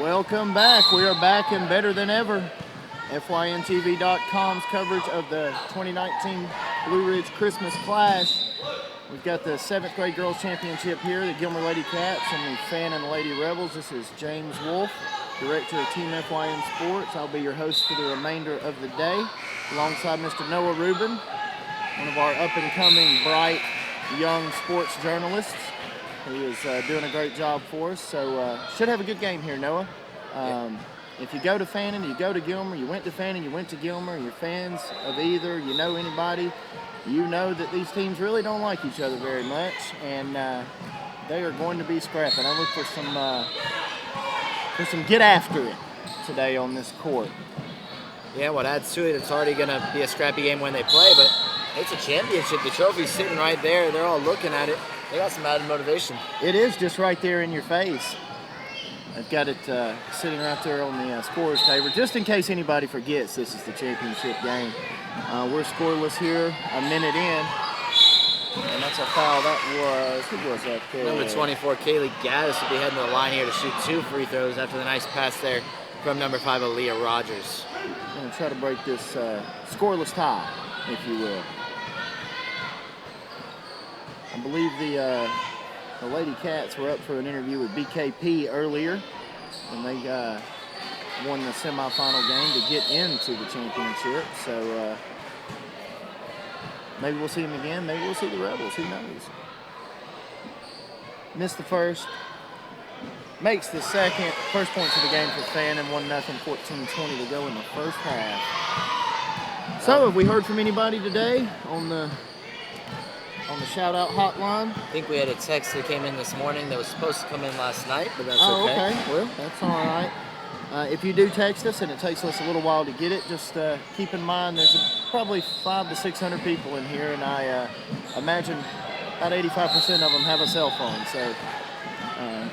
Welcome back. We are back and better than ever. FYNTV.com's coverage of the 2019 Blue Ridge Christmas Clash. We've got the 7th grade girls championship here, the Gilmer Lady Cats and the Fannin Lady Rebels. This is James Wolf, director of Team FYN Sports. I'll be your host for the remainder of the day, alongside Mr. Noah Rubin, one of our up-and-coming, bright, young sports journalists. He is doing a great job for us, so should have a good game here, Noah. If you go to Fannin, you go to Gilmer, you went to Fannin, you went to Gilmer, you're fans of either, you know anybody, you know that these teams really don't like each other very much, and they are going to be scrapping. I look for some get after it today on this court. Yeah, what adds to it, it's already going to be a scrappy game when they play, but it's a championship. The trophy's sitting right there. They're all looking at it. They got some added motivation. It is just right there in your face. I've got it sitting right there on the scorer's table. Just in case anybody forgets, this is the championship game. We're scoreless here, a minute in. And that's a foul. Who was that there? Number 24, Kaylee Gaddis, will be heading to the line here to shoot 2 free throws after the nice pass there from number 5, Aaliyah Rogers. I'm going to try to break this scoreless tie, if you will. I believe the Lady Cats were up for an interview with BKP earlier, and they won the semifinal game to get into the championship. So maybe we'll see them again. Maybe we'll see the Rebels. Who knows? Missed the first. Makes the second. First points of the game for Fannin. 1-0, 14-20 to go in the first half. So have we heard from anybody today on the shout-out hotline? I think we had a text that came in this morning that was supposed to come in last night, but that's okay. okay. Well, that's all right. If you do text us and it takes us a little while to get it, just keep in mind there's probably 500 to 600 people in here, and I imagine about 85% of them have a cell phone, so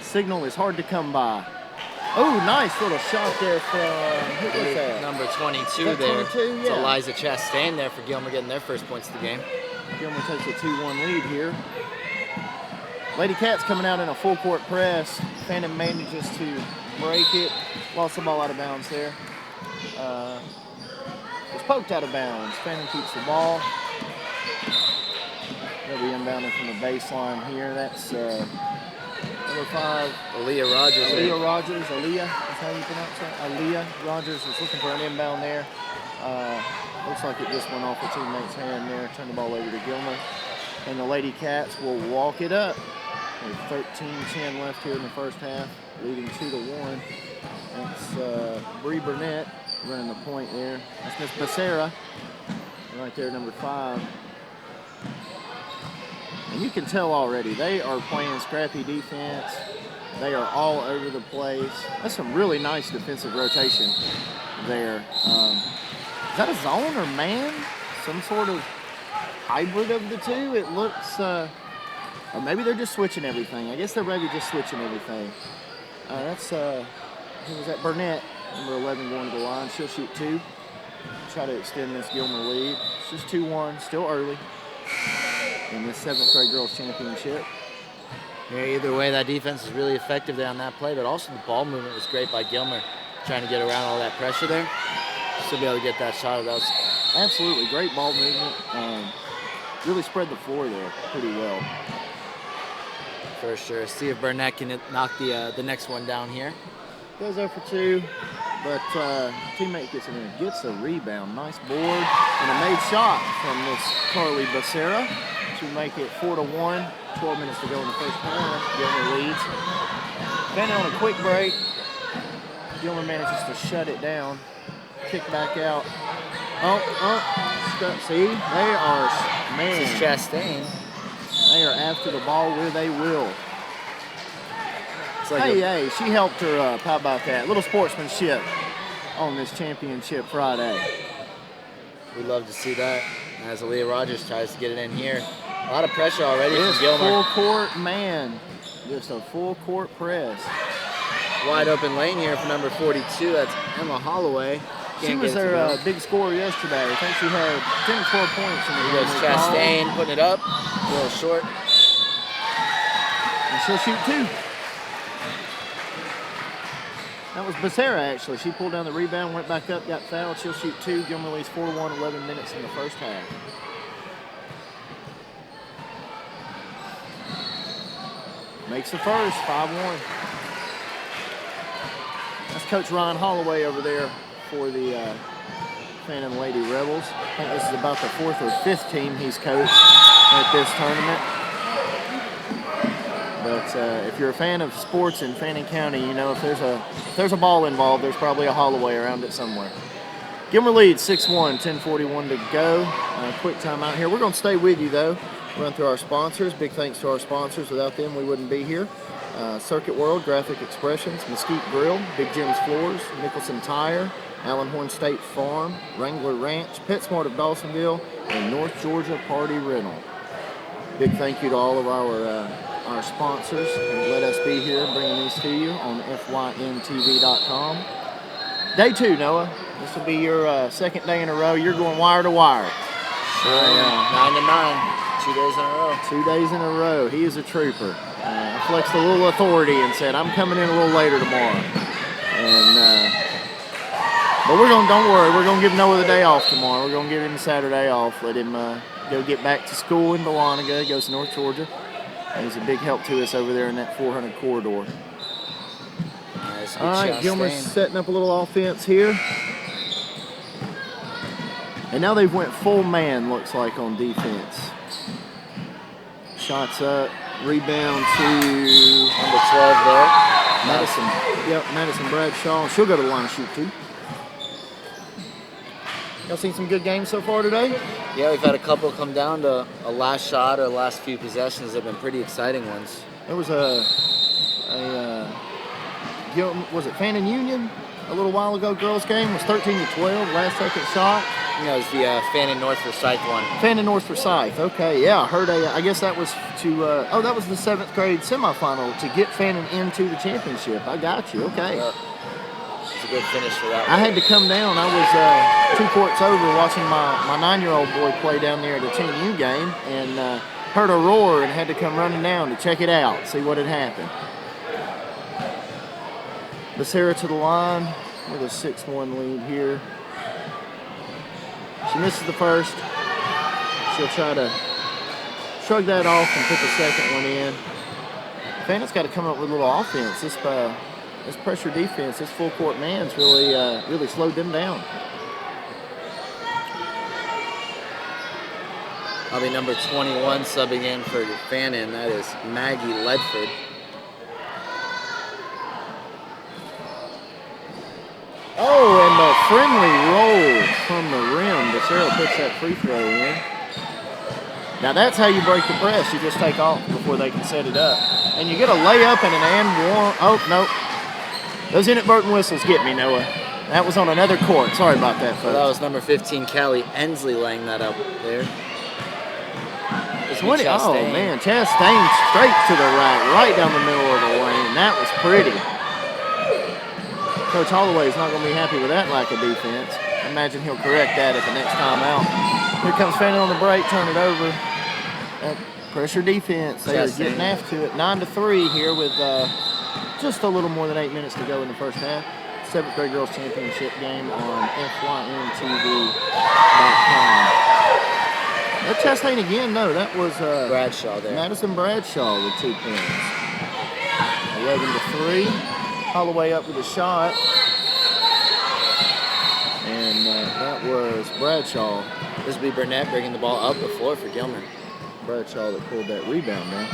signal is hard to come by. Oh, nice little shot there from, who was that? Number 22 that there. 22? Yeah. It's Eliza Chastain there for Gilmer getting their first points of the game. Gilmer takes a 2-1 lead here. Lady Cats coming out in a full court press. Fannin manages to break it. Lost the ball out of bounds there. Was poked out of bounds. Fannin keeps the ball. They'll be inbounding from the baseline here. That's number 5. Aaliyah Rogers. Aaliyah Rogers. Aaliyah, that's how you pronounce that? Aaliyah Rogers is looking for an inbound there. Looks like it just went off a teammate's hand there. Turned the ball over to Gilmer. And the Lady Cats will walk it up. With 13-10 left here in the first half, leading 2-1. That's Bree Burnett running the point there. That's Miss Becerra right there, number 5. And you can tell already, they are playing scrappy defense. They are all over the place. That's some really nice defensive rotation there. Is that a zone or man? Some sort of hybrid of the two? It looks, or maybe they're just switching everything. I guess they're maybe just switching everything. That's, who was that? Burnett, number 11, going to the line. She'll shoot 2. Try to extend this Gilmer lead. It's just 2-1, still early in this 7th grade girls championship. Yeah, either way, that defense is really effective there on that play, but also the ball movement was great by Gilmer, trying to get around all that pressure there. To be able to get that shot. That was absolutely great ball movement. Really spread the floor there pretty well. For sure. See if Burnett can knock the next one down here. Goes 0 for 2, but teammate gets in there, gets a rebound. Nice board and a made shot from Miss Carly Becerra to make it 4-1. 12 minutes to go in the first half. Gilmer leads. Fannin on a quick break. Gilmer manages to shut it down. Kick back out. See, they are, man. This is Chastain. They are after the ball where they will. Like hey, she helped her up. How about that? Little sportsmanship on this championship Friday. We'd love to see that as Aaliyah Rogers tries to get it in here. A lot of pressure already from Gilmer. Full court, man. Just a full court press. Wide open lane here for number 42. That's Emma Holloway. She was their big scorer yesterday. I think she had 10 or 12 points in the game. There's Chastain putting it up. A little short. And she'll shoot 2. That was Becerra, actually. She pulled down the rebound, went back up, got fouled. She'll shoot 2. Gilmer leads 4-1, 11 minutes in the first half. Makes the first, 5-1. That's Coach Ryan Holloway over there for the Fannin Lady Rebels. I think this is about the 4th or 5th team he's coached at this tournament. But if you're a fan of sports in Fannin County, you know if there's a ball involved, there's probably a Holloway around it somewhere. Gilmer leads 6-1, 10:41 to go. Quick timeout here. We're going to stay with you though. Run through our sponsors. Big thanks to our sponsors. Without them, we wouldn't be here. Circuit World, Graphic Expressions, Mesquite Grill, Big Jim's Floors, Nicholson Tire, Allen Horn State Farm, Wrangler Ranch, PetSmart of Dawsonville, and North Georgia Party Rental. Big thank you to all of our sponsors and let us be here bringing these to you on FYNTV.com. Day 2, Noah. This will be your second day in a row. You're going wire to wire. Sure. 9 to 9. 2 days in a row. 2 days in a row. He is a trooper. I flexed a little authority and said, I'm coming in a little later tomorrow. But don't worry, we're going to give Noah the day off tomorrow. We're going to give him Saturday off. Let him go get back to school in Dahlonega. He goes to North Georgia. And he's a big help to us over there in that 400 corridor. Nice, all right, Gilmer's setting up a little offense here. And now they've went full man, looks like, on defense. Shots up, rebound to number 12 there. Madison. Yep, Madison Bradshaw. She'll go to the line and shoot too. Y'all seen some good games so far today? Yeah, we've had a couple come down to a last shot or last few possessions that have been pretty exciting ones. There was was it Fannin Union a little while ago? Girls game was 13-12, last second shot. Yeah, it was the Fannin North Forsyth one. Fannin North Forsyth. Okay, yeah, I heard. I guess that was to. That was the 7th grade semifinal to get Fannin into the championship. I got you. Okay. It's a good finish for that. I had to come down. I was 2 courts over watching my 9-year-old boy play down there at a 10U game, and heard a roar and had to come running down to check it out, see what had happened. Becerra to the line with a 6-1 lead here. She misses the first. She'll try to shrug that off and put the second one in. Fannin's got to come up with a little offense. This pressure defense, this full court man's really slowed them down. I'll be number 21 subbing in for Fannin. That is Maggie Ledford. Oh, and the friendly roll from the rim. Becerra puts that free throw in. Now that's how you break the press. You just take off before they can set it up. And you get a layup and an and one. Oh, no. Those inadvertent whistles get me, Noah. That was on another court. Sorry about that, folks. Well, that was number 15, Callie Ensley, laying that up there. Oh, man. Chastain straight to the right down the middle of the lane. That was pretty. Coach Holloway's not going to be happy with that lack of defense. I imagine he'll correct that at the next time out. Here comes Fannin on the break, turn it over. That pressure defense. They are getting after it. 9-3 here with just a little more than 8 minutes to go in the first half. 7th grade girls championship game on FYNTV.com. That Chastain again, no, that was Bradshaw there. Madison Bradshaw with 2 points. 11-3. Holloway up with a shot. And that was Bradshaw. This will be Burnett bringing the ball up the floor for Gilmer. Bradshaw that pulled that rebound there.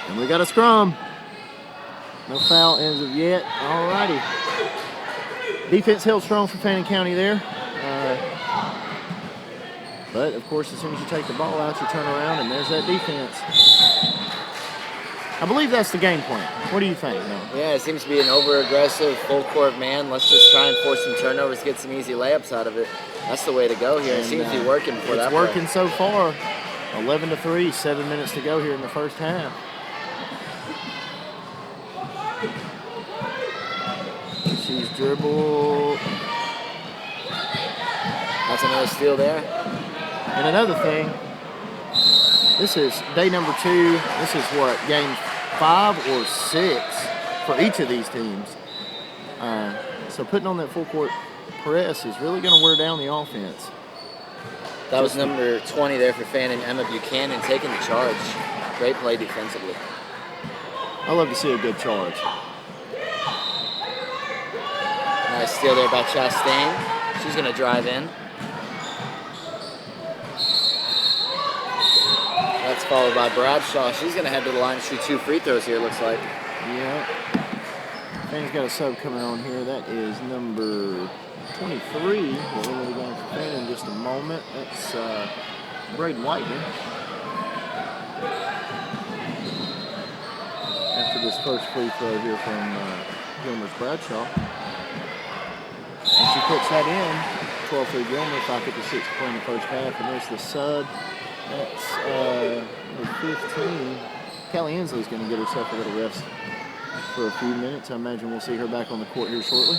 And we got a scrum. No foul as of yet. All righty. Defense held strong for Fannin County there. But, of course, as soon as you take the ball out, you turn around, and there's that defense. I believe that's the game plan. What do you think, Noah? Yeah, it seems to be an over-aggressive, full-court man. Let's just try and force some turnovers, get some easy layups out of it. That's the way to go here. It seems to be working for that. It's working so far. 11-3, 7 minutes to go here in the first half. She's dribbled. That's another steal there. And another thing, This is day number 2. This is what, game 5 or 6 for each of these teams. So putting on that full court press is really going to wear down the offense. That was number 20 there for Fannin, Emma Buchanan, taking the charge. Great play defensively. I love to see a good charge. Nice steal there by Chastain. She's going to drive in. That's followed by Bradshaw. She's going to head to the line to shoot 2 free throws here, looks like. Yeah. Fannin's got a sub coming on here. That is number 23. We're going to go for Fannin in just a moment. That's Braden Whitener. After this first free throw here from Gilmer's Bradshaw. And she puts that in. 12 for Gilmer, 5:56 to play in the first half. And there's the sub. That's number 15. Callie Ensley's going to get herself a little rest for a few minutes. I imagine we'll see her back on the court here shortly.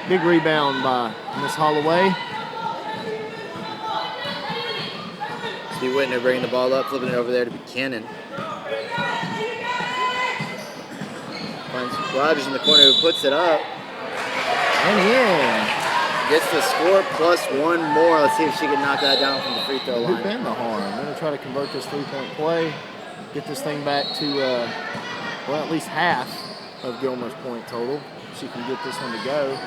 Big rebound by Miss Holloway. Steve Whitner bringing the ball up, flipping it over there to Buchanan. Finds Rogers in the corner who puts it up. And in. Gets the score plus 1 more. Let's see if she can knock that down from the free throw line. Hoop and the harm. I'm going to try to convert this 3-point play. Get this thing back to, well, at least half of Gilmer's point total. She can get this one to go.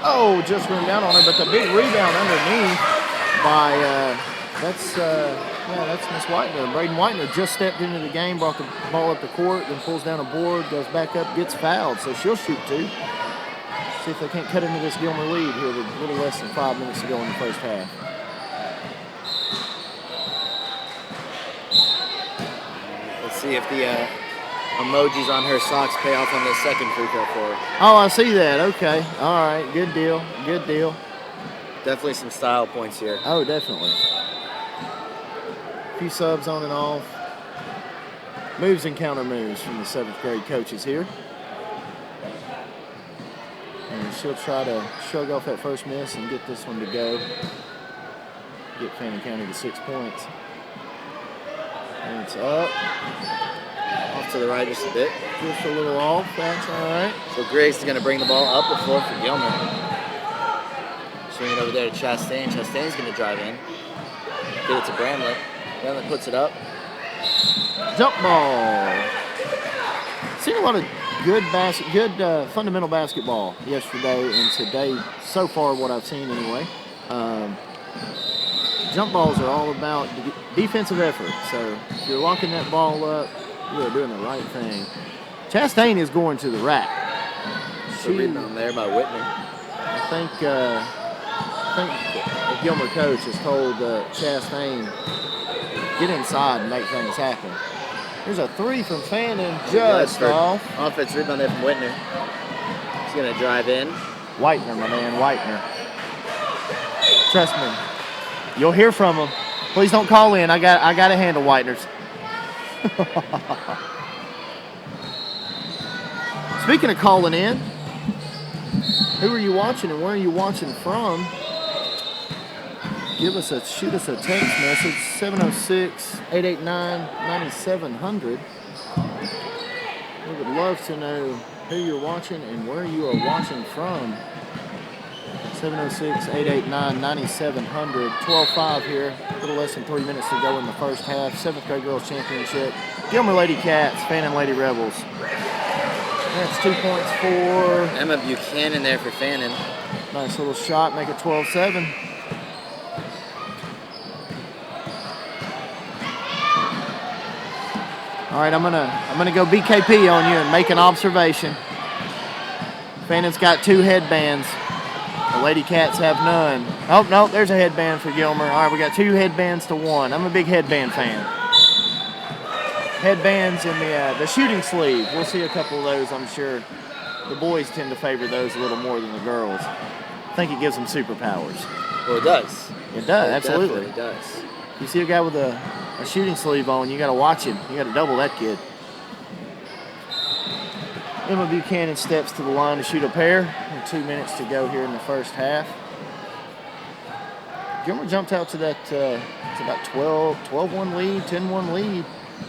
Oh, just ran down on her, but the big rebound underneath by, that's Miss Whitener. Braden Whitener just stepped into the game, brought the ball up the court, then pulls down a board, goes back up, gets fouled, so she'll shoot 2. See if they can't cut into this Gilmer lead here with a little less than 5 minutes to go in the first half. Let's see if the emojis on her socks pay off on this second free throw for her. Oh, I see that. Okay. All right. Good deal. Good deal. Definitely some style points here. Oh, definitely. A few subs on and off. Moves and counter moves from the 7th grade coaches here. And she'll try to shrug off that first miss and get this one to go. Get Fannin County to 6 points. And it's up. Off to the right just a bit. Just a little off. That's all right. So Grace is going to bring the ball up the floor for Gilmer. Swing it over there to Chastain. Chastain's going to drive in. Get it to Bramlett. Bramlett puts it up. Jump ball. Seen a lot of good fundamental basketball yesterday and today, so far what I've seen anyway. Jump balls are all about defensive effort, so if you're locking that ball up, you are doing the right thing. Chastain is going to the rack. So rebound there by Whitney. I think the Gilmer coach has told Chastain, get inside and make things happen. There's a 3 from Fannin, just off. Offense rebound there from Whitner. He's going to drive in. Whitener, my man, Whitener. Trust me, you'll hear from him. Please don't call in. I got to handle Whiteners. Speaking of calling in, who are you watching and where are you watching from? Shoot us a text message, 706-889-9700. We would love to know who you're watching and where you are watching from. 706-889-9700. 12-5 here. A little less than 3 minutes to go in the first half. 7th grade girls championship. Gilmer Lady Cats, Fannin Lady Rebels. That's 2 points for Emma Buchanan there for Fannin. Nice little shot, make it 12-7. All right, I'm gonna go BKP on you and make an observation. Fannin's got 2 headbands. The Lady Cats have none. Oh no, there's a headband for Gilmer. All right, we got 2 headbands to 1. I'm a big headband fan. Headbands and the shooting sleeve. We'll see a couple of those, I'm sure. The boys tend to favor those a little more than the girls. I think it gives them superpowers. Well, it does. It does, absolutely. It does. You see a guy with a shooting sleeve on, you got to watch him. You got to double that kid. Emma Buchanan steps to the line to shoot a pair. And 2 minutes to go here in the first half. Gilmer jumped out to that, it's about 12-1 lead, 10-1 lead.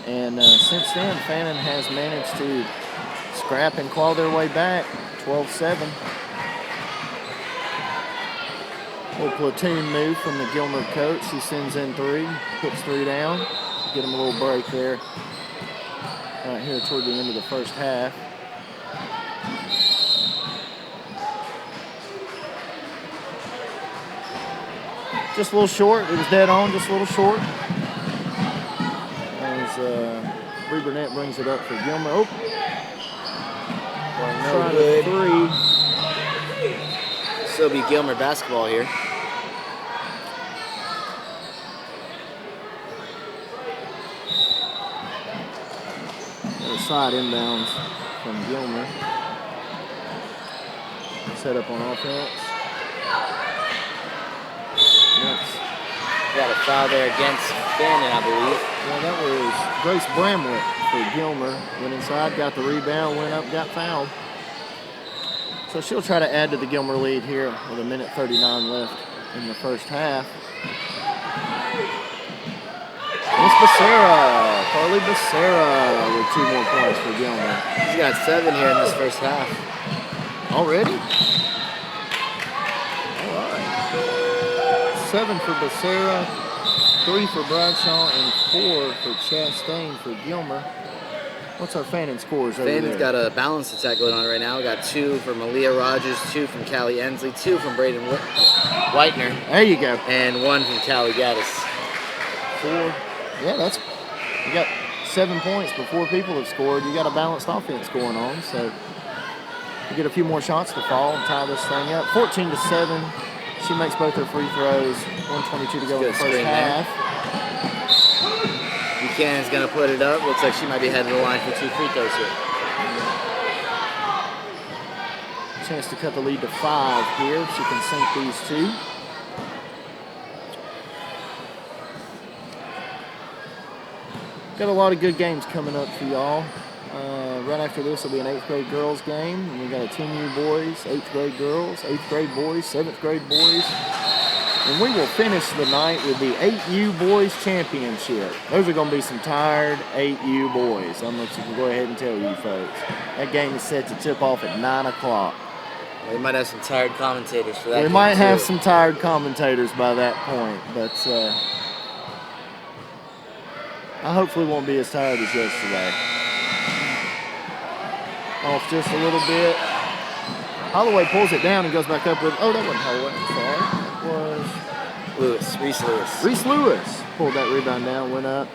And since then, Fannin has managed to scrap and claw their way back, 12-7. Little platoon move from the Gilmer coach. He sends in 3, puts 3 down. Get him a little break there. Right here toward the end of the first half. Just a little short. It was dead on, just a little short. As Bree Burnett brings it up for Gilmer. Oh, No good. 3. Still be Gilmer basketball here. Side inbounds from Gilmer. Set up on offense. Got a foul there against Fannin, I believe. Yeah, that was Grace Bramlett for Gilmer. Went inside, got the rebound, went up, got fouled. So she'll try to add to the Gilmer lead here with 1:39 left in the first half. Miss Becerra, Carly Becerra with 2 more points for Gilmer. He's got 7 here in this first half. Already? All right. 7 for Becerra, 3 for Bradshaw, and 4 for Chastain for Gilmer. What's our Fannin scores over there? Fannin's got a balanced attack going on right now. We got 2 from Malia Rogers, 2 from Callie Ensley, 2 from Braden Whitener, There you go. and 1 from Callie Gaddis. 4. Yeah, you got 7 points, but 4 people have scored. You got a balanced offense going on, so you get a few more shots to fall and tie this thing up. 14-7. She makes both her free throws. 1:22 to go in the first half. Buchanan's gonna put it up. Looks like she might be heading to the line for 2 free throws here. Chance to cut the lead to 5 here if she can sink these 2. Got a lot of good games coming up for y'all. Right after this will be an 8th grade girls game. And we got a 10U boys, 8th grade girls, 8th grade boys, 7th grade boys. And we will finish the night with the 8U boys championship. Those are going to be some tired 8U boys. I'm going to go ahead and tell you folks. That game is set to tip off at 9 o'clock. We might have some tired commentators for that. We game might have too. some tired commentators by that point, but I hopefully won't be as tired as yesterday. Off just a little bit. Holloway pulls it down and goes back up with, oh, that wasn't Holloway, I'm sorry. That was Reese Lewis. Reese Lewis. Pulled that rebound down, went up.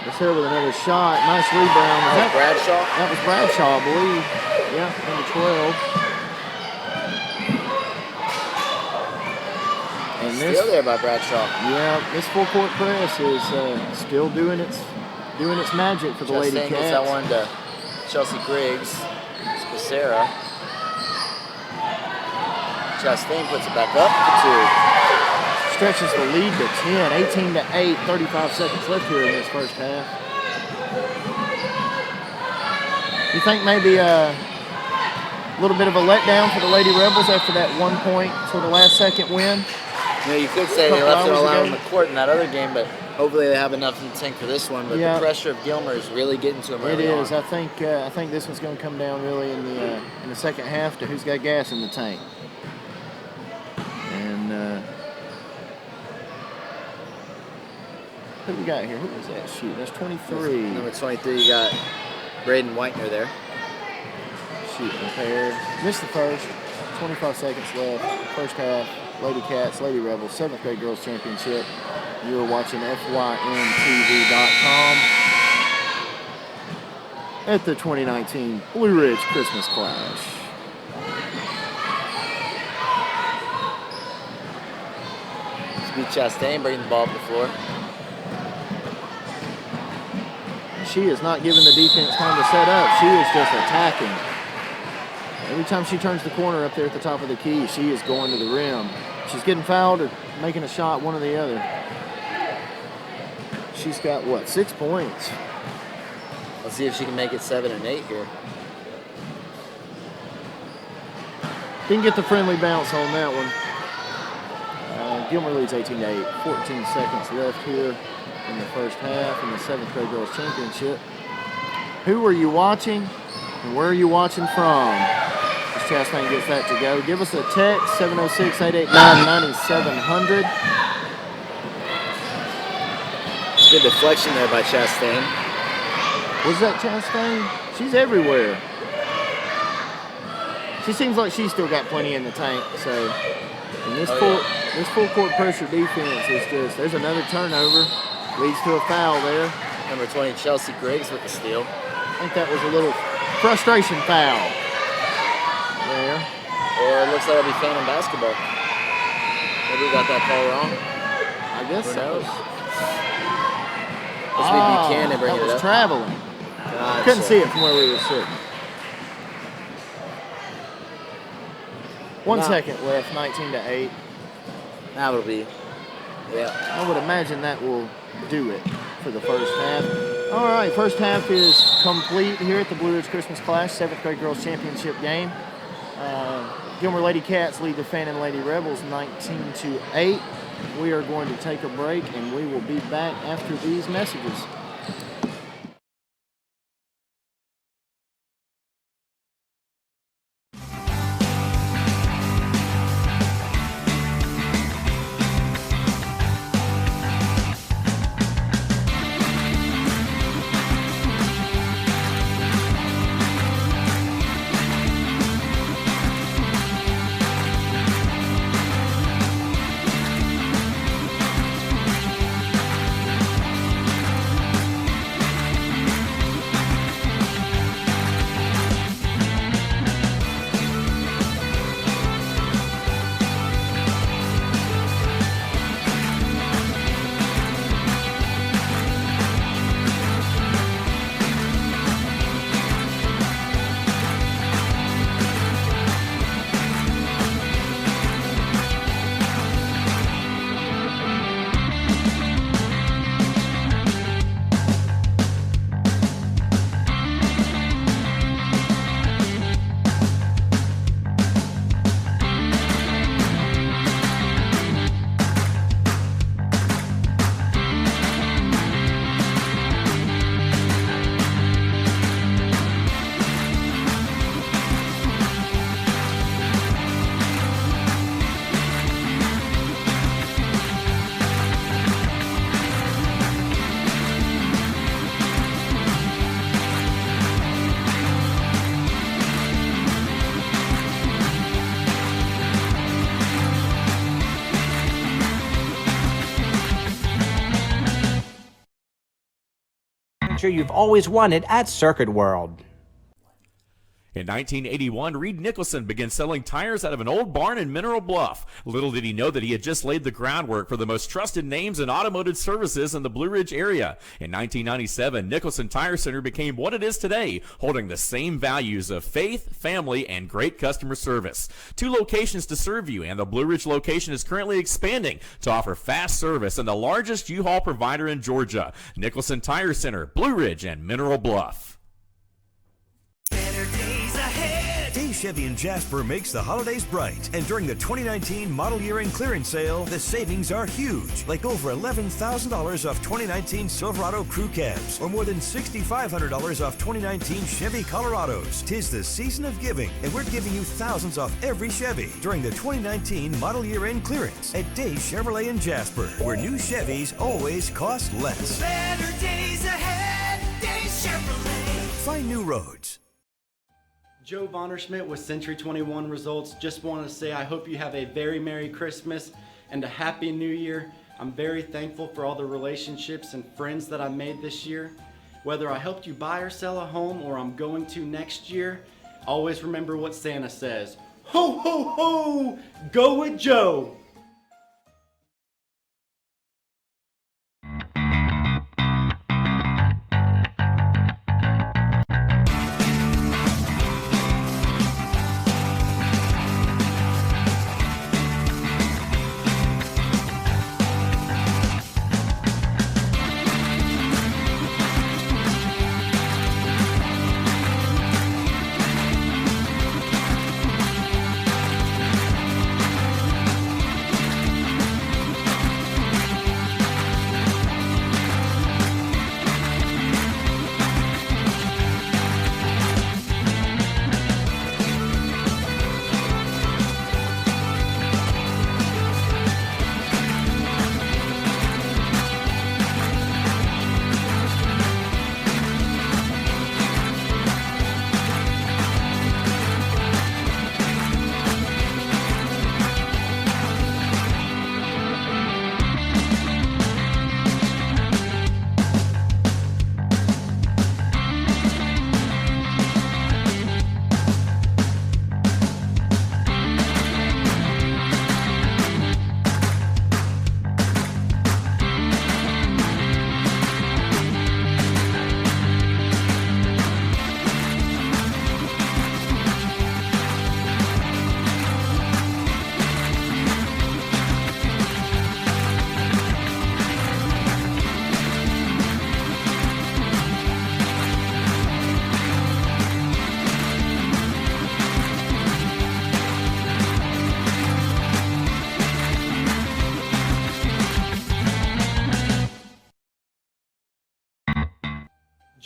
Becerra with another shot. Nice rebound. Was that Bradshaw? That was Bradshaw, I believe. Yeah, number 12. And this, Still there by Bradshaw. yeah, this full court press is still doing its magic for the Lady Chastain Cats. gets that one to Chelsea Griggs. It's Becerra. Chastain puts it back up to 2. Stretches the lead to 10, 18-8, 35 seconds left here in this first half. You think maybe a little bit of a letdown for the Lady Rebels after that 1 point sort of last second win? You know, you could say they Couple left it hours all out ago. on the court in that other game, but hopefully they have enough in the tank for this one. But Yeah. the pressure of Gilmer is really getting to him It early is. on. I think this one's going to come down really in the second half to who's got gas in the tank. And who we got here? Who was that? Shoot, that's 23. Number 23, you got Braden Whitener there. Shoot, impaired. Missed the first. 25 seconds left. First half. Lady Cats, Lady Rebels, 7th grade girls championship. You're watching FYNTV.com at the 2019 Blue Ridge Christmas Clash. Speed Chastain bringing the ball up the floor. She is not giving the defense time to set up. She is just attacking. Every time she turns the corner up there at the top of the key, she is going to the rim. She's getting fouled or making a shot, one or the other. She's got, what, 6 points? Let's see if she can make it 7 and 8 here. Didn't get the friendly bounce on that one. Gilmer leads 18-8. 14 seconds left here in the first half in the 7th grade girls championship. Who are you watching and where are you watching from? As Chastain gets that to go. Give us a text, 706-889-9700. Good deflection there by Chastain. Was that Chastain? She's everywhere. She seems like she's still got plenty in the tank. So, and this full court pressure defense is just. There's another turnover, leads to a foul there. Number 20, Chelsea Griggs with the steal. I think that was a little frustration foul there. Or it looks like it'll be Phantom basketball. Maybe we got that call wrong. I guess Who so. knows? This would be Buchanan bringing that it was up. traveling. Gotcha. Couldn't see it from where we were sitting. 1 second left, 19-8. Now it'll be, yeah. I would imagine that will do it for the first half. All right, first half is complete here at the Blue Ridge Christmas Clash 7th grade girls championship game. Gilmer Lady Cats lead the Fannin Lady Rebels 19-8. We are going to take a break and we will be back after these messages. You've always wanted at Circuit World. In 1981, Reed Nicholson began selling tires out of an old barn in Mineral Bluff. Little did he know that he had just laid the groundwork for the most trusted names in automotive services in the Blue Ridge area. In 1997, Nicholson Tire Center became what it is today, holding the same values of faith, family, and great customer service. 2 locations to serve you, and the Blue Ridge location is currently expanding to offer fast service and the largest U-Haul provider in Georgia. Nicholson Tire Center, Blue Ridge, and Mineral Bluff. Days Chevy in Jasper makes the holidays bright, and during the 2019 model year end clearance sale, the savings are huge, like over $11,000 off 2019 Silverado crew cabs, or more than $6,500 off 2019 Chevy Colorados. 'Tis the season of giving, and we're giving you thousands off every Chevy during the 2019 model year end clearance at Days Chevrolet in Jasper, where new Chevys always cost less. Better days ahead, Days Chevrolet. Find new roads. Joe Vonderschmidt with Century 21 Results. Just want to say I hope you have a very Merry Christmas and a Happy New Year. I'm very thankful for all the relationships and friends that I made this year. Whether I helped you buy or sell a home or I'm going to next year, always remember what Santa says. Ho, ho, ho! Go with Joe!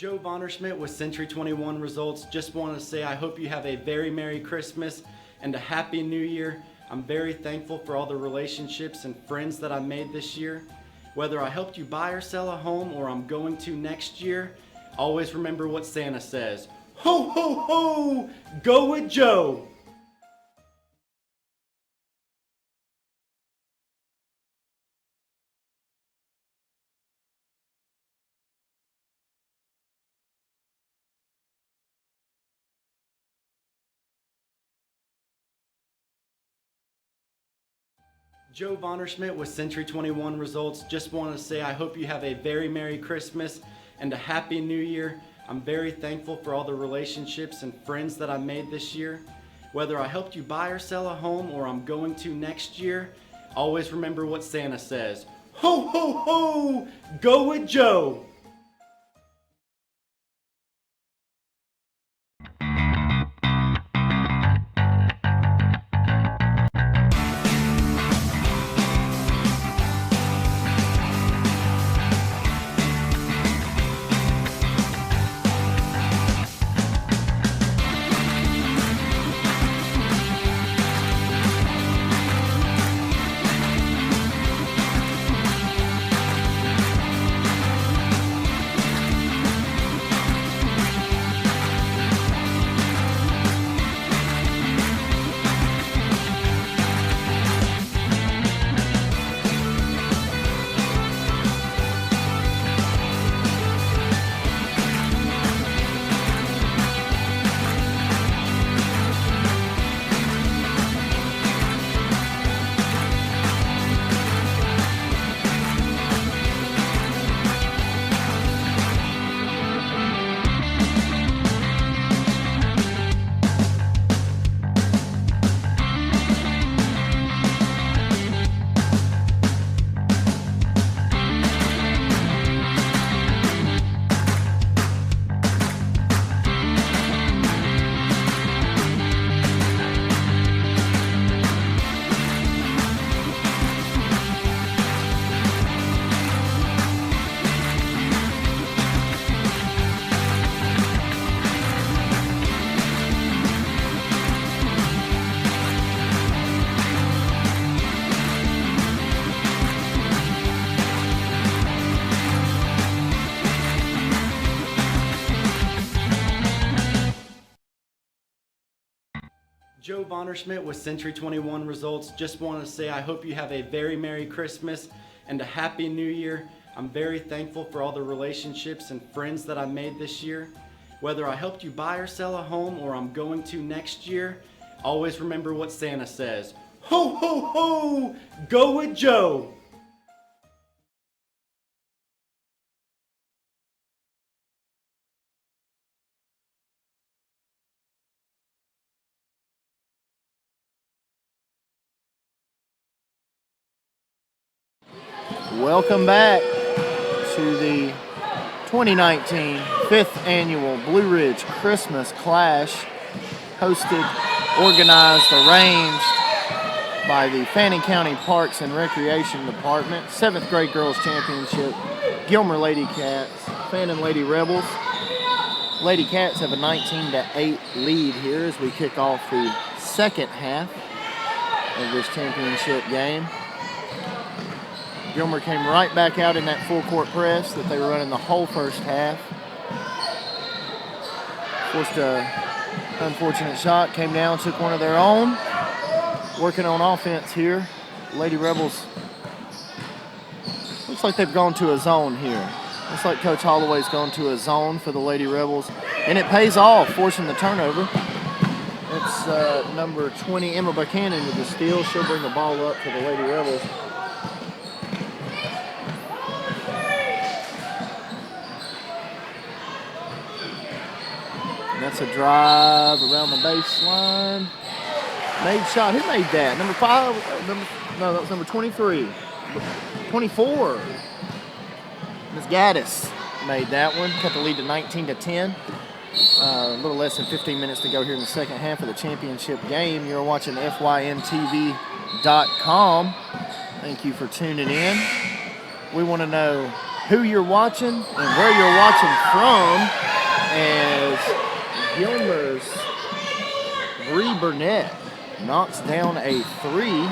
Joe Vonderschmidt with Century 21 Results. Just want to say I hope you have a very Merry Christmas and a Happy New Year. I'm very thankful for all the relationships and friends that I made this year. Whether I helped you buy or sell a home or I'm going to next year, always remember what Santa says. Ho, ho, ho! Go with Joe! Joe Vonderschmidt with Century 21 Results. Just want to say I hope you have a very Merry Christmas and a Happy New Year. I'm very thankful for all the relationships and friends that I made this year. Whether I helped you buy or sell a home or I'm going to next year, always remember what Santa says. Ho, ho, ho! Go with Joe! Joe Vonderschmidt with Century 21 Results. Just want to say I hope you have a very Merry Christmas and a Happy New Year. I'm very thankful for all the relationships and friends that I made this year. Whether I helped you buy or sell a home or I'm going to next year, always remember what Santa says. Ho, ho, ho! Go with Joe! Welcome back to the 2019 5th Annual Blue Ridge Christmas Clash, hosted, organized, arranged by the Fannin County Parks and Recreation Department. 7th grade girls championship, Gilmer Lady Cats, Fannin Lady Rebels. Lady Cats have a 19-8 lead here as we kick off the second half of this championship game. Gilmer came right back out in that full court press that they were running the whole first half. Forced an unfortunate shot, came down, took one of their own. Working on offense here. Lady Rebels, looks like they've gone to a zone here. Looks like Coach Holloway's gone to a zone for the Lady Rebels. And it pays off, forcing the turnover. It's number 20, Emma Buchanan with the steal. She'll bring the ball up for the Lady Rebels. That's a drive around the baseline. Made shot. Who made that? Number 5? No, that was number 23. 24. Ms. Gaddis made that one. Cut the lead to 19-10. A little less than 15 minutes to go here in the second half of the championship game. You're watching FYNTV.com. Thank you for tuning in. We want to know who you're watching and where you're watching from, as Gilmer's Bree Burnett knocks down a 3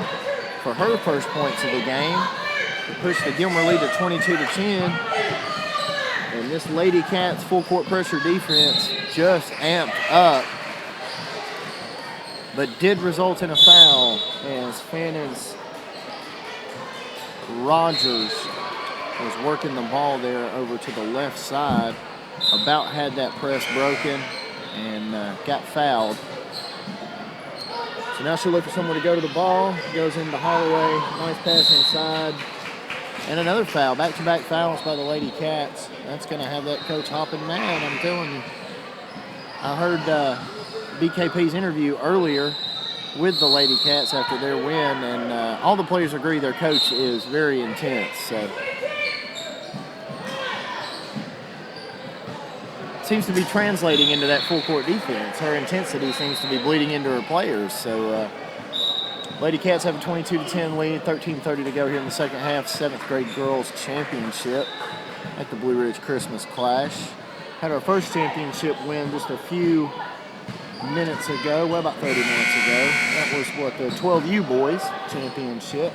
for her first points of the game to push the Gilmer lead to 22-10. And this Lady Cats full court pressure defense just amped up, but did result in a foul as Fannon's Rogers was working the ball there over to the left side. About had that press broken and got fouled. So now she'll look for someone to go to the ball. Goes into Holloway. Nice pass inside. And another foul. Back-to-back fouls by the Lady Cats. That's going to have that coach hopping mad, I'm telling you. I heard BKP's interview earlier with the Lady Cats after their win, and all the players agree their coach is very intense. So seems to be translating into that full court defense. Her intensity seems to be bleeding into her players. So Lady Cats have a 22-10 lead, 13:30 to go here in the second half. 7th grade girls championship at the Blue Ridge Christmas Clash. Had our first championship win just a few minutes ago, well, about 30 minutes ago. That was what, the 12U boys championship.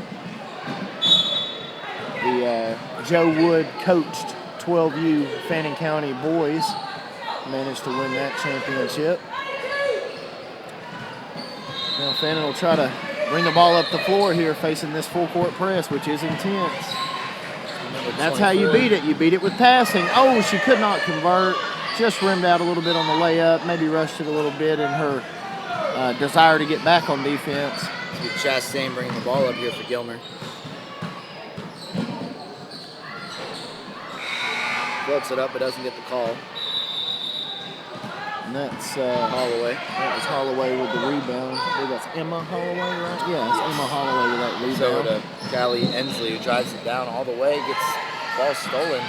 The Joe Wood coached 12U Fannin County boys managed to win that championship. Now Fannin will try to bring the ball up the floor here facing this full court press, which is intense. That's how you beat it. You beat it with passing. Oh, she could not convert. Just rimmed out a little bit on the layup, maybe rushed it a little bit in her desire to get back on defense. With Chastain bringing the ball up here for Gilmer. Floats it up, but doesn't get the call. And that's Holloway. That was Holloway with the rebound. I believe that's Emma Holloway, right? Yeah, it's Emma Holloway with that rebound. So to Callie Ensley, who drives it down all the way, gets ball stolen.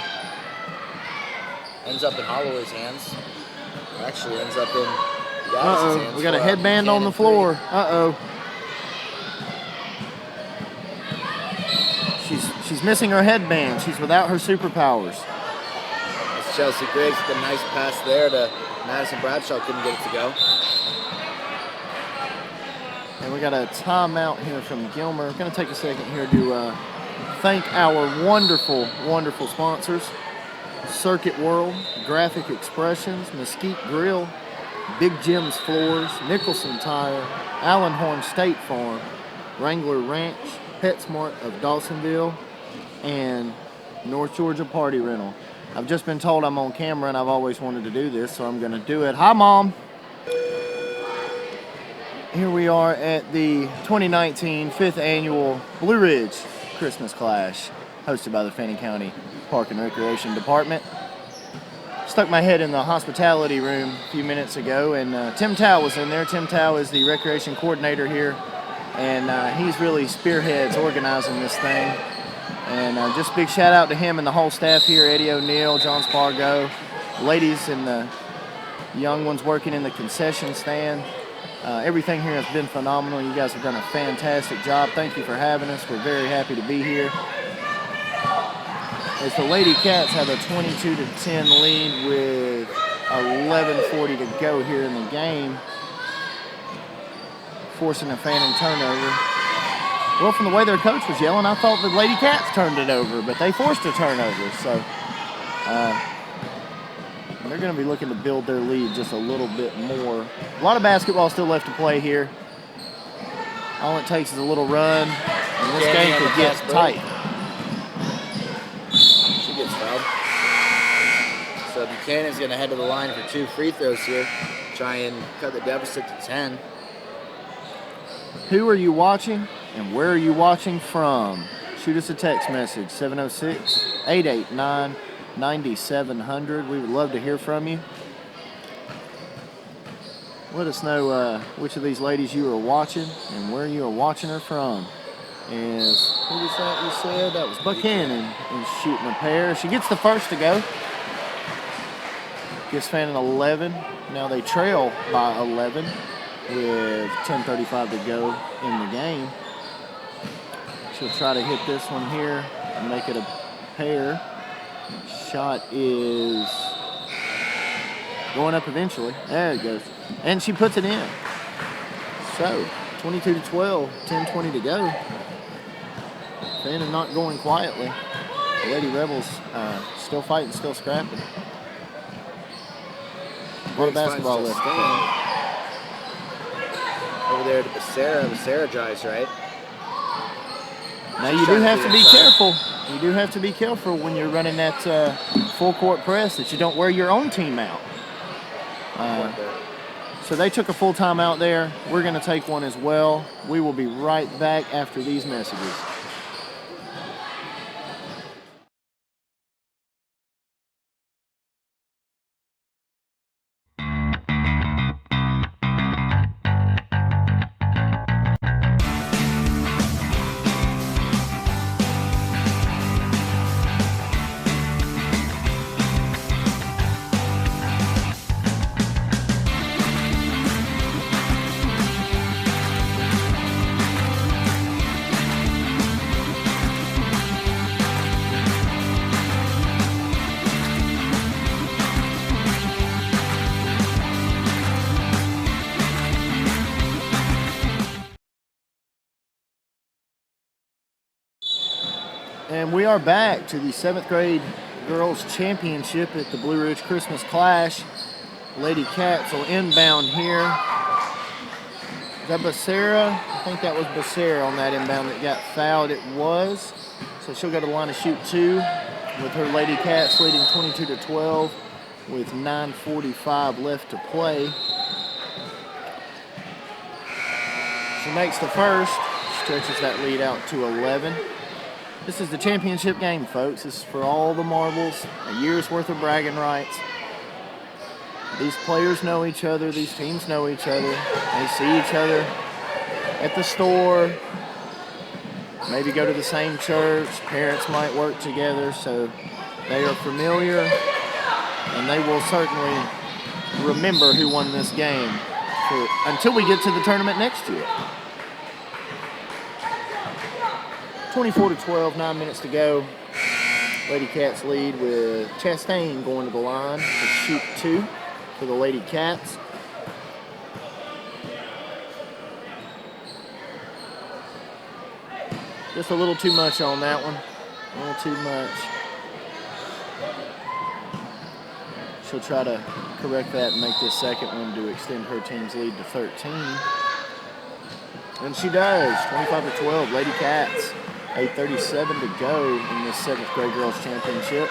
Ends up in Holloway's hands. Or actually ends up in Gaddis' hands. We got a headband on the floor. She's missing her headband. She's without her superpowers. That's Chelsea Griggs with a nice pass there to Madison Bradshaw. Couldn't get it to go. And we got a timeout here from Gilmer. Going to take a second here to thank our wonderful, wonderful sponsors. Circuit World, Graphic Expressions, Mesquite Grill, Big Jim's Floors, Nicholson Tire, Allen Horn State Farm, Wrangler Ranch, PetSmart of Dawsonville, and North Georgia Party Rental. I've just been told I'm on camera and I've always wanted to do this, so I'm going to do it. Hi, Mom. Here we are at the 2019 5th Annual Blue Ridge Christmas Clash, hosted by the Fannin County Park and Recreation Department. Stuck my head in the hospitality room a few minutes ago, and Tim Tao was in there. Tim Tao is the recreation coordinator here, and he's really spearheads organizing this thing. And just big shout out to him and the whole staff here, Eddie O'Neill, John Spargo, ladies and the young ones working in the concession stand. Everything here has been phenomenal. You guys have done a fantastic job. Thank you for having us. We're very happy to be here. As the Lady Cats have a 22-10 lead with 11:40 to go here in the game, forcing a Fannin turnover. Well, from the way their coach was yelling, I thought the Lady Cats turned it over, but they forced a turnover. So they're going to be looking to build their lead just a little bit more. A lot of basketball still left to play here. All it takes is a little run, and this game could get tight. She gets fouled. So Buchanan's going to head to the line for 2 free throws here. Try and cut the deficit to 10. Who are you watching and where are you watching from? Shoot us a text message, 706-889-9700. We would love to hear from you. Let us know which of these ladies you are watching and where you are watching her from. Who was that you said? That was Buchanan is shooting a pair. She gets the first to go. Gives Fannin 11. Now they trail by 11 with 10:35 to go in the game. She'll try to hit this one here and make it a pair. Shot is going up eventually. There it goes. And she puts it in. So, 22-12, 10:20 to go. Fannin not going quietly. The Lady Rebels still fighting, still scrapping. A lot of basketball left. Over there to Becerra. Becerra drives right. Now you do have to be careful. You do have to be careful when you're running that full court press that you don't wear your own team out. So they took a full timeout there. We're going to take one as well. We will be right back after these messages. And we are back to the 7th grade girls championship at the Blue Ridge Christmas Clash. Lady Cats will inbound here. Is that Becerra? I think that was Becerra on that inbound that got fouled. It was. So she'll go to the line to shoot 2 with her Lady Cats leading 22-12 with 9:45 left to play. She makes the first, stretches that lead out to 11. This is the championship game, folks. This is for all the marbles, a year's worth of bragging rights. These players know each other. These teams know each other. They see each other at the store, maybe go to the same church. Parents might work together, so they are familiar, and they will certainly remember who won this game until we get to the tournament next year. 24-12, 9 minutes to go. Lady Cats lead with Chastain going to the line to shoot 2 for the Lady Cats. Just a little too much on that one. A little too much. She'll try to correct that and make this second one to extend her team's lead to 13. And she does. 25-12, Lady Cats. 8:37 to go in this 7th grade girls championship.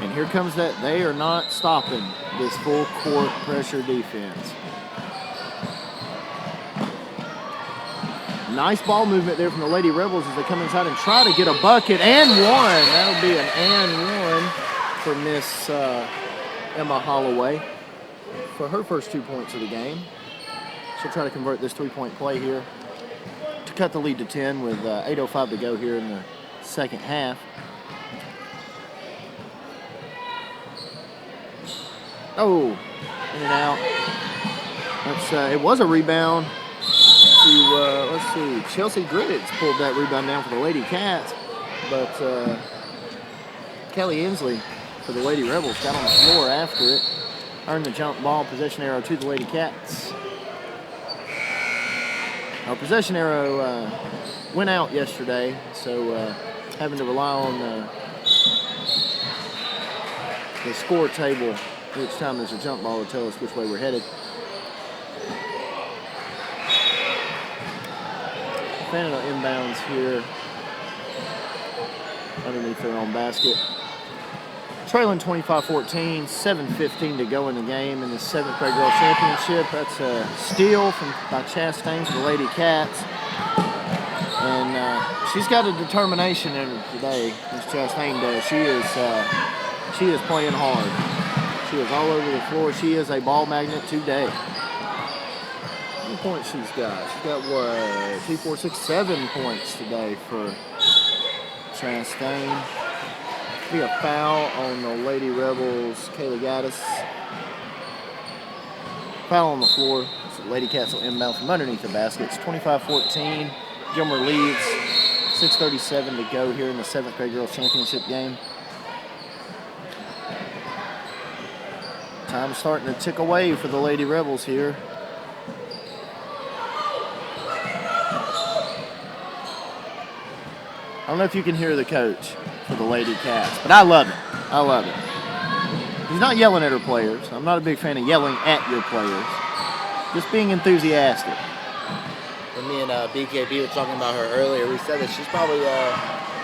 And here comes that. They are not stopping this full court pressure defense. Nice ball movement there from the Lady Rebels as they come inside and try to get a bucket and one. That'll be an and one for Miss Emma Holloway for her first 2 points of the game. She'll try to convert this 3-point play here to cut the lead to 10 with 8:05 to go here in the second half. Oh, in and out. That's it was a rebound to let's see, Chelsea Grittich pulled that rebound down for the Lady Cats, but Kelly Inslee for the Lady Rebels got on the floor after it, earned the jump ball, possession arrow to the Lady Cats. Our possession arrow went out yesterday, so having to rely on the score table each time there's a jump ball to tell us which way we're headed. Fannin inbounds here underneath their own basket. Trailing 25-14, 7:15 to go in the game in the 7th grade girls championship. That's a steal by Chastain for the Lady Cats. And she's got a determination in her today, Miss Chastain does. She is playing hard. She is all over the floor. She is a ball magnet today. How many points she's got? She's got what? 2, 4, 6, 7 points today for Chastain. Be a foul on the Lady Rebels, Kaylee Gaddis. Foul on the floor. So the Lady Cats will inbound from underneath the basket. It's 25-14. Gilmer leads. 6:37 to go here in the 7th grade girls championship game. Time's starting to tick away for the Lady Rebels here. I don't know if you can hear the coach for the Lady Cats, but I love it. I love it. He's not yelling at her players. I'm not a big fan of yelling at your players. Just being enthusiastic. When me and BKB were talking about her earlier, we said that she's probably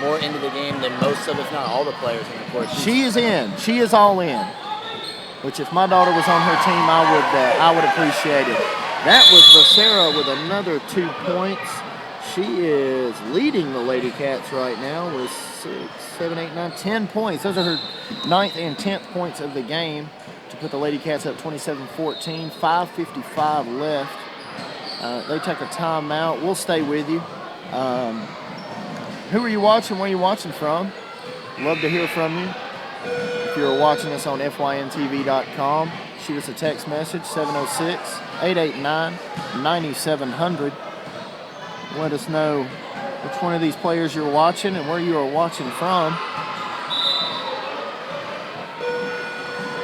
more into the game than most of, if not all, the players on the court. She is in. She is all in. Which, if my daughter was on her team, I would appreciate it. That was Becerra with another 2 points. She is leading the Lady Cats right now with 6, 7, 8, 9, 10 points. Those are her 9th and 10th points of the game to put the Lady Cats up 27-14. 5:55 left. They take a timeout. We'll stay with you. Who are you watching? Where are you watching from? Love to hear from you. If you're watching us on fyntv.com, shoot us a text message, 706-889-9700. Let us know which one of these players you're watching and where you are watching from.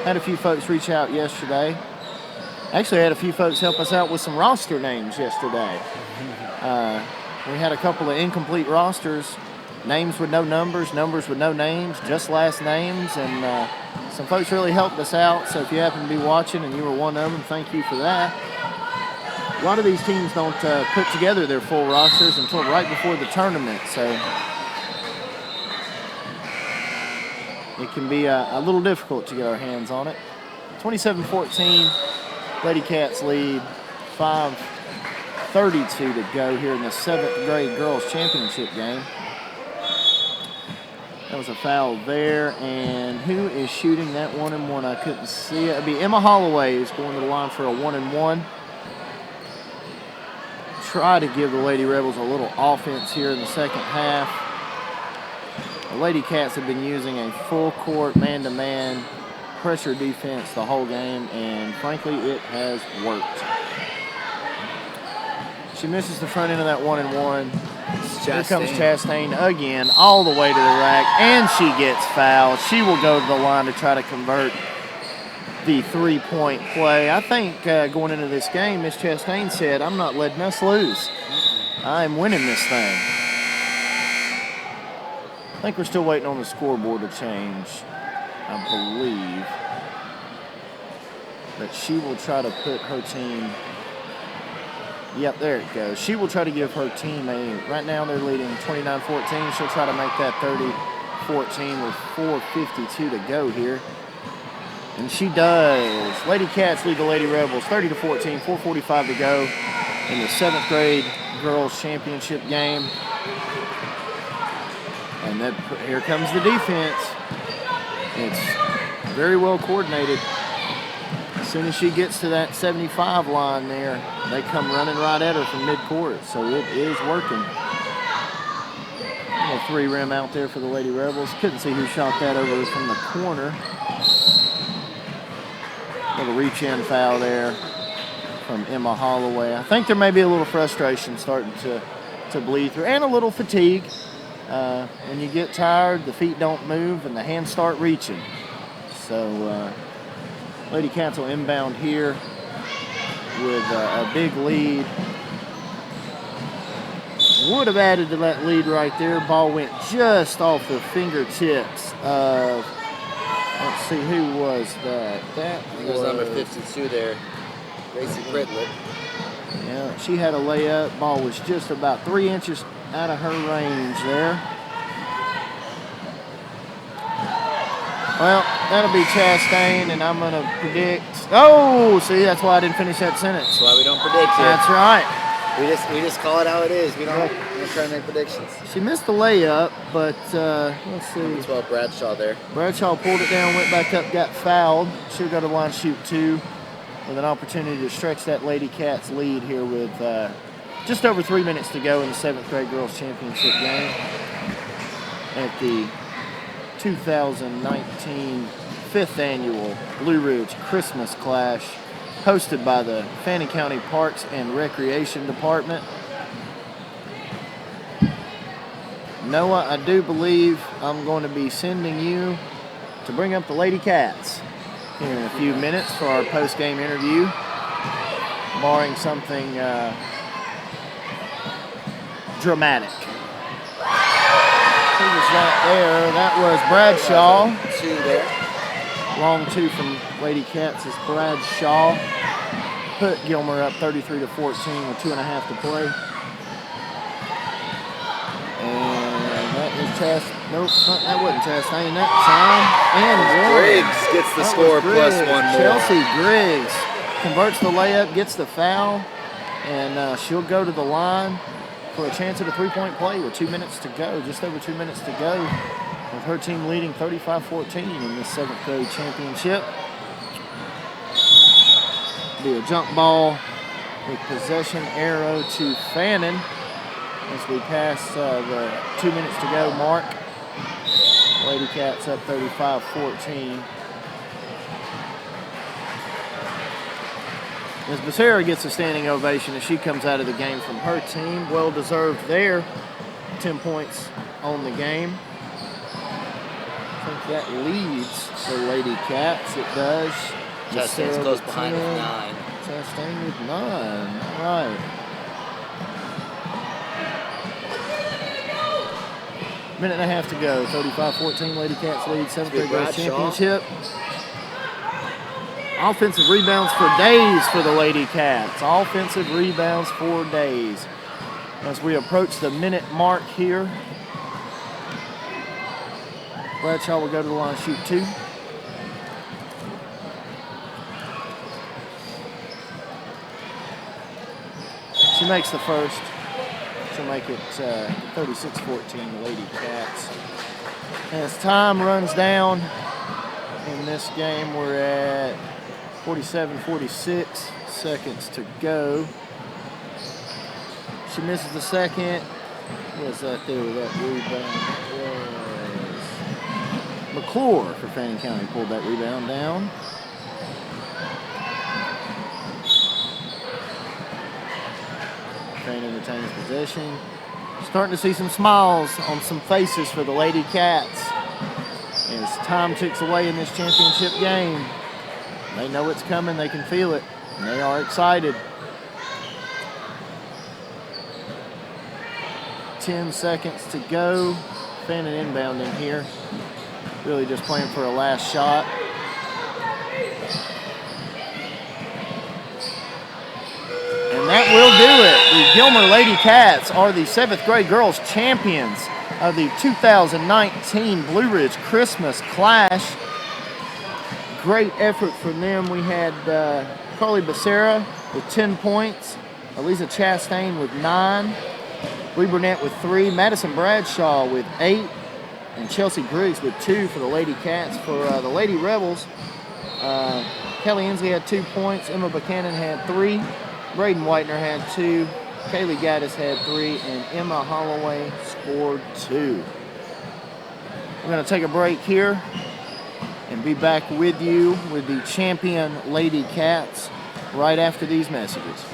Had a few folks reach out yesterday. Actually, I had a few folks help us out with some roster names yesterday. We had a couple of incomplete rosters, names with no numbers, numbers with no names, just last names, and some folks really helped us out. So if you happen to be watching and you were one of them, thank you for that. A lot of these teams don't put together their full rosters until right before the tournament, so it can be a little difficult to get our hands on it. 27-14, Lady Cats lead, 5:32 to go here in the 7th grade girls championship game. That was a foul there, and who is shooting that 1-and-1? I couldn't see it. It'd be Emma Holloway who's going to the line for a 1-and-1. Try to give the Lady Rebels a little offense here in the second half. The Lady Cats have been using a full court man-to-man pressure defense the whole game, and frankly, it has worked. She misses the front end of that 1-and-1. Here comes Chastain again, all the way to the rack, and she gets fouled. She will go to the line to try to convert the 3-point play. I think going into this game, Miss Chastain said, "I'm not letting us lose. I'm winning this thing." I think we're still waiting on the scoreboard to change, I believe. But she will try to put her team, yep, there it goes. She will try to give her team right now they're leading 29-14. She'll try to make that 30-14 with 4:52 to go here. And she does. Lady Cats lead the Lady Rebels 30-14, 4:45 to go in the 7th grade girls championship game. And here comes the defense. It's very well coordinated. As soon as she gets to that 75 line there, they come running right at her from midcourt. So it is working. A 3 rim out there for the Lady Rebels. Couldn't see who shot that over from the corner. Little reach-in foul there from Emma Holloway. I think there may be a little frustration starting to bleed through, and a little fatigue. When you get tired, the feet don't move, and the hands start reaching. So Lady Cats will inbound here with a big lead. Would have added to that lead right there. Ball went just off the fingertips of, let's see, who was that? That was number 52 there, Gracie Brittlett. Yeah, she had a layup. Ball was just about 3 inches out of her range there. Well, that'll be Chastain, and I'm going to predict. Oh, see, that's why I didn't finish that sentence. That's why we don't predict here. That's right. We just call it how it is. We don't try to make predictions. She missed the layup, but let's see. That's well Bradshaw there. Bradshaw pulled it down, went back up, got fouled. Should go to the line, shoot 2, with an opportunity to stretch that Lady Cats lead here with just over 3 minutes to go in the 7th grade girls championship game at the 2019 5th annual Blue Ridge Christmas Clash, hosted by the Fannin County Parks and Recreation Department. Noah, I do believe I'm going to be sending you to bring up the Lady Cats here in a few minutes for our post-game interview, barring something dramatic. Who was that there? That was Bradshaw. 2 there. Long 2 from Lady Cats as Bradshaw put Gilmer up 33-14 with 2.5 to play. And that is Nope, that wasn't Chastain that time. And Griggs gets the That score was plus Griggs. 1 more. Chelsea Griggs converts the layup, gets the foul, and she'll go to the line for a chance at a 3-point play with 2 minutes to go, just over 2 minutes to go, with her team leading 35-14 in this 7th grade championship. Be a jump ball with possession arrow to Fannin as we pass the 2 minutes to go mark. Lady Cats up 35-14. As Becerra gets a standing ovation as she comes out of the game from her team. Well deserved there. 10 points on the game. I think that leads the Lady Cats. It does. Chastain's Becerra close with behind 10. with 9. Chastain with 9. All right. Minute and a half to go. 35-14. Lady Cats lead 7th grade girls championship. Offensive rebounds for days for the Lady Cats. Offensive rebounds for days. As we approach the minute mark here, Bradshaw will go to the line, shoot 2. She makes the first. She'll make it 36-14, the Lady Cats. As time runs down in this game, we're at 47-46 seconds to go. She misses the second. What's that there with that rebound? It was McClure for Fannin County pulled that rebound down. Fannin retains possession. Starting to see some smiles on some faces for the Lady Cats as time ticks away in this championship game. They know it's coming, they can feel it, and they are excited. 10 seconds to go. Fannin inbounding here. Really just playing for a last shot. And that will do it. The Gilmer Lady Cats are the 7th grade girls champions of the 2019 Blue Ridge Christmas Clash. Great effort from them. We had Carly Becerra with 10 points, Elisa Chastain with 9, Bree Burnett with 3, Madison Bradshaw with 8, and Chelsea Griggs with 2 for the Lady Cats. For the Lady Rebels, Kelly Inslee had 2 points, Emma Buchanan had 3, Braden Whitener had 2, Kaylee Gaddis had 3, and Emma Holloway scored 2. We're going to take a break here and be back with you with the champion Lady Cats right after these messages.